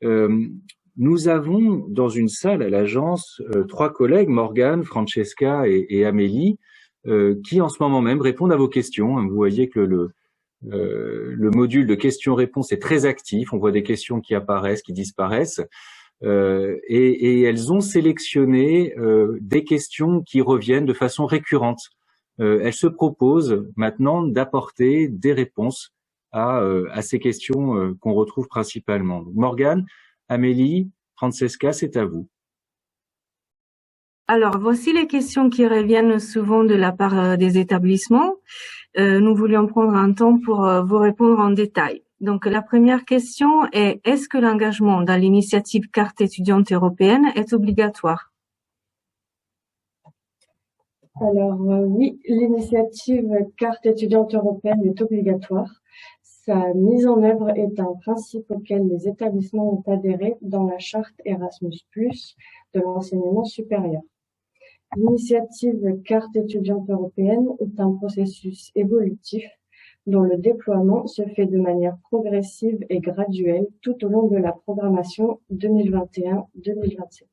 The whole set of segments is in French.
Nous avons dans une salle à l'agence 3 collègues, Morgane, Francesca et Amélie, qui en ce moment même répondent à vos questions. Vous voyez que le module de questions-réponses est très actif. On voit des questions qui apparaissent, qui disparaissent. Et elles ont sélectionné des questions qui reviennent de façon récurrente. Elles se proposent maintenant d'apporter des réponses à ces questions qu'on retrouve principalement. Morgane, Amélie, Francesca, c'est à vous. Alors, voici les questions qui reviennent souvent de la part des établissements. Nous voulions prendre un temps pour vous répondre en détail. Donc, la première question est: est-ce que l'engagement dans l'initiative Carte étudiante européenne est obligatoire? Alors oui, l'initiative Carte étudiante européenne est obligatoire. Sa mise en œuvre est un principe auquel les établissements ont adhéré dans la charte Erasmus+ de l'enseignement supérieur. L'initiative Carte étudiante européenne est un processus évolutif dont le déploiement se fait de manière progressive et graduelle tout au long de la programmation 2021-2027.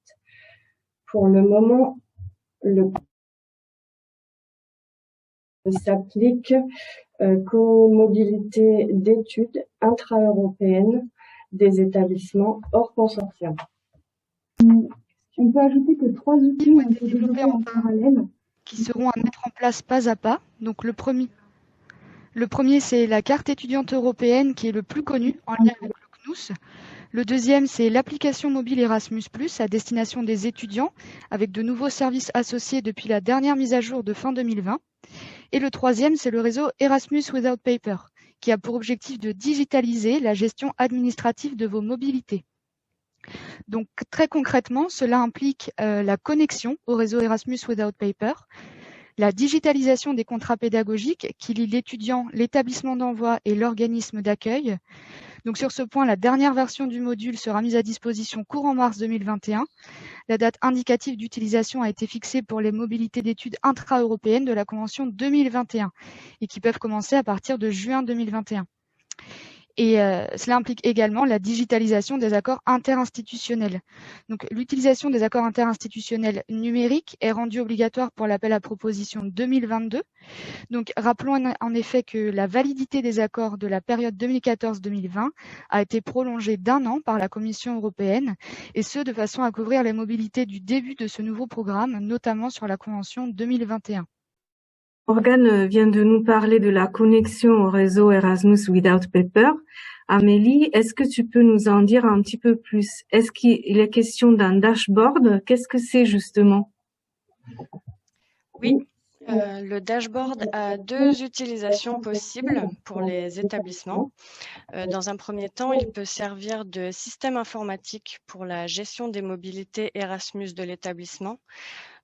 Pour le moment, le s'applique qu'aux mobilités d'études intra-européennes des établissements hors consortium. On peut ajouter que 3 outils ont été développés en parallèle qui seront à mettre en place pas à pas. Donc le premier c'est la carte étudiante européenne qui est le plus connu en lien avec le CNUS. Le deuxième, c'est l'application mobile Erasmus+, à destination des étudiants, avec de nouveaux services associés depuis la dernière mise à jour de fin 2020. Et le troisième, c'est le réseau Erasmus Without Paper, qui a pour objectif de digitaliser la gestion administrative de vos mobilités. Donc très concrètement, cela implique la connexion au réseau Erasmus Without Paper, la digitalisation des contrats pédagogiques qui lient l'étudiant, l'établissement d'envoi et l'organisme d'accueil. Donc sur ce point, la dernière version du module sera mise à disposition courant mars 2021. La date indicative d'utilisation a été fixée pour les mobilités d'études intra-européennes de la Convention 2021 et qui peuvent commencer à partir de juin 2021. Et cela implique également la digitalisation des accords interinstitutionnels. Donc, l'utilisation des accords interinstitutionnels numériques est rendue obligatoire pour l'appel à proposition 2022. Donc, rappelons en effet que la validité des accords de la période 2014-2020 a été prolongée d'1 an par la Commission européenne, et ce, de façon à couvrir les mobilités du début de ce nouveau programme, notamment sur la Convention 2021. Morgane vient de nous parler de la connexion au réseau Erasmus Without Paper. Amélie, est-ce que tu peux nous en dire un petit peu plus? Est-ce qu'il est question d'un dashboard? Qu'est-ce que c'est justement? Oui, le dashboard a 2 utilisations possibles pour les établissements. Dans un premier temps, il peut servir de système informatique pour la gestion des mobilités Erasmus de l'établissement.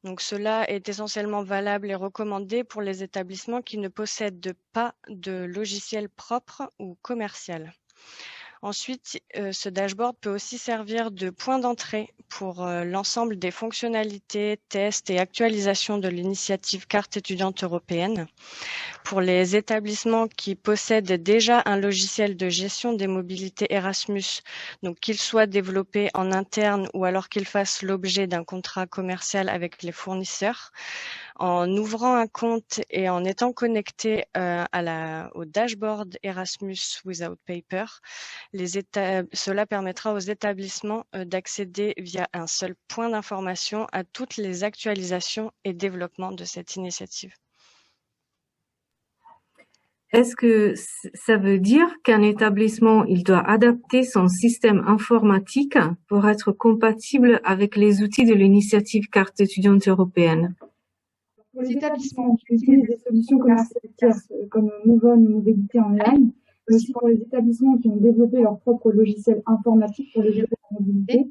Donc cela est essentiellement valable et recommandé pour les établissements qui ne possèdent pas de logiciel propre ou commercial. Ensuite, ce dashboard peut aussi servir de point d'entrée pour l'ensemble des fonctionnalités, tests et actualisations de l'initiative Carte étudiante européenne. Pour les établissements qui possèdent déjà un logiciel de gestion des mobilités Erasmus, donc qu'il soit développé en interne ou alors qu'il fasse l'objet d'un contrat commercial avec les fournisseurs, en ouvrant un compte et en étant connecté au dashboard Erasmus Without Paper, cela permettra aux établissements d'accéder via un seul point d'information à toutes les actualisations et développements de cette initiative. Est-ce que ça veut dire qu'un établissement, il doit adapter son système informatique pour être compatible avec les outils de l'initiative Carte étudiante européenne? Pour les établissements qui utilisent des solutions commerciales tierces comme Moovon ou Mobilité Online, mais aussi pour les établissements qui ont développé leur propre logiciel informatique pour les gestion de mobilité,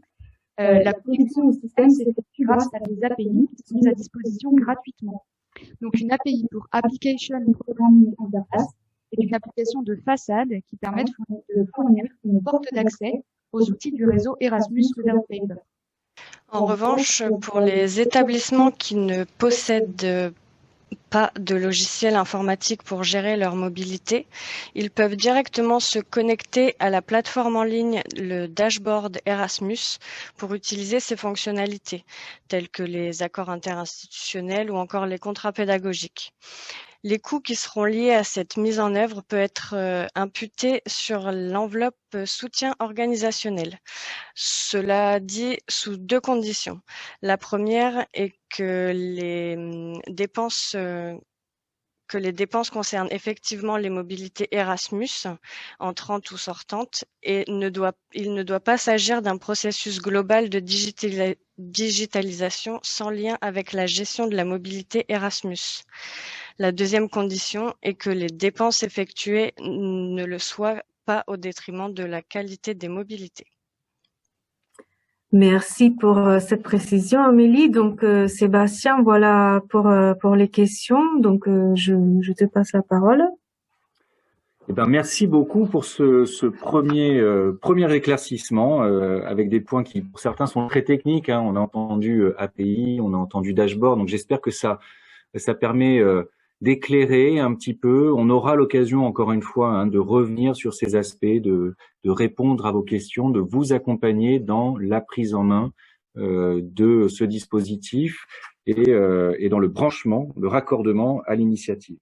la connexion au système s'effectue grâce à des API qui sont mises à disposition gratuitement. Donc une API pour Application Programming Interface et une application de façade qui permet de fournir une porte d'accès aux outils du réseau Erasmus Without Paper. En revanche, pour les établissements qui ne possèdent pas de logiciel informatique pour gérer leur mobilité, ils peuvent directement se connecter à la plateforme en ligne, le dashboard Erasmus, pour utiliser ces fonctionnalités, telles que les accords interinstitutionnels ou encore les contrats pédagogiques. Les coûts qui seront liés à cette mise en œuvre peuvent être imputés sur l'enveloppe soutien organisationnel. Cela dit sous deux conditions. La première est que les dépenses concernent effectivement les mobilités Erasmus, entrantes ou sortantes, et il ne doit pas s'agir d'un processus global de digitalisation sans lien avec la gestion de la mobilité Erasmus. La deuxième condition est que les dépenses effectuées ne le soient pas au détriment de la qualité des mobilités. Merci pour cette précision, Amélie. Donc, Sébastien, voilà pour les questions. Donc, je te passe la parole. Eh ben, merci beaucoup pour ce premier éclaircissement avec des points qui, pour certains, sont très techniques. Hein. On a entendu API, on a entendu dashboard. Donc, j'espère que ça permet d'éclairer un petit peu. On aura l'occasion, encore une fois, hein, de revenir sur ces aspects, de répondre à vos questions, de vous accompagner dans la prise en main de ce dispositif et dans le branchement, le raccordement à l'initiative.